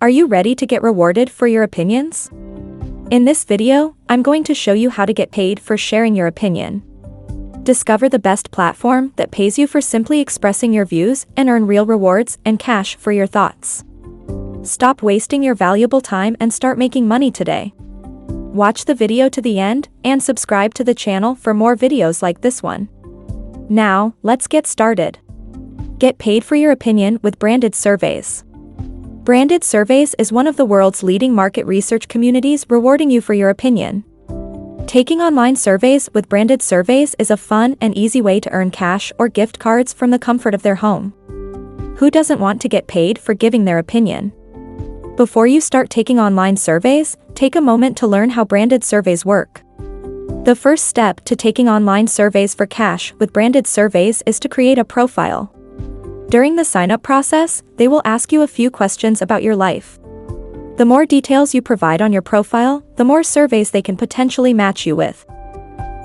Are you ready to get rewarded for your opinions? In this video, I'm going to show you how to get paid for sharing your opinion. Discover the best platform that pays you for simply expressing your views and earn real rewards and cash for your thoughts. Stop wasting your valuable time and start making money today. Watch the video to the end and subscribe to the channel for more videos like this one. Now, let's get started. Get paid for your opinion with Branded Surveys. Branded Surveys is one of the world's leading market research communities rewarding you for your opinion. Taking online surveys with Branded Surveys is a fun and easy way to earn cash or gift cards from the comfort of their home. Who doesn't want to get paid for giving their opinion? Before you start taking online surveys, take a moment to learn how Branded Surveys work. The first step to taking online surveys for cash with Branded Surveys is to create a profile. During the sign-up process, they will ask you a few questions about your life. The more details you provide on your profile, the more surveys they can potentially match you with.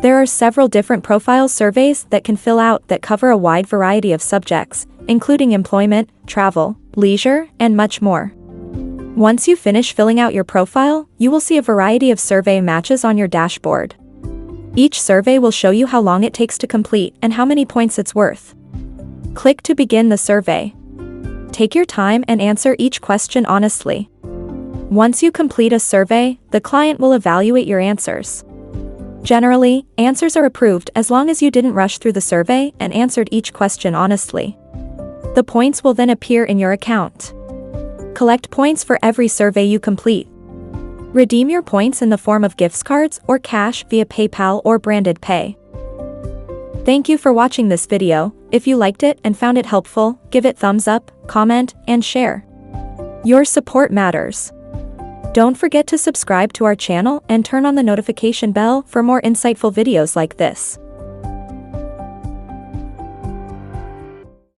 There are several different profile surveys that can fill out that cover a wide variety of subjects, including employment, travel, leisure, and much more. Once you finish filling out your profile, you will see a variety of survey matches on your dashboard. Each survey will show you how long it takes to complete and how many points it's worth. Click to begin the survey. Take your time and answer each question honestly. Once you complete a survey, the client will evaluate your answers. Generally, answers are approved as long as you didn't rush through the survey and answered each question honestly. The points will then appear in your account. Collect points for every survey you complete. Redeem your points in the form of gift cards or cash via PayPal or Branded Pay. Thank you for watching this video. If you liked it and found it helpful, give it thumbs up, comment, and share. Your support matters. Don't forget to subscribe to our channel and turn on the notification bell for more insightful videos like this.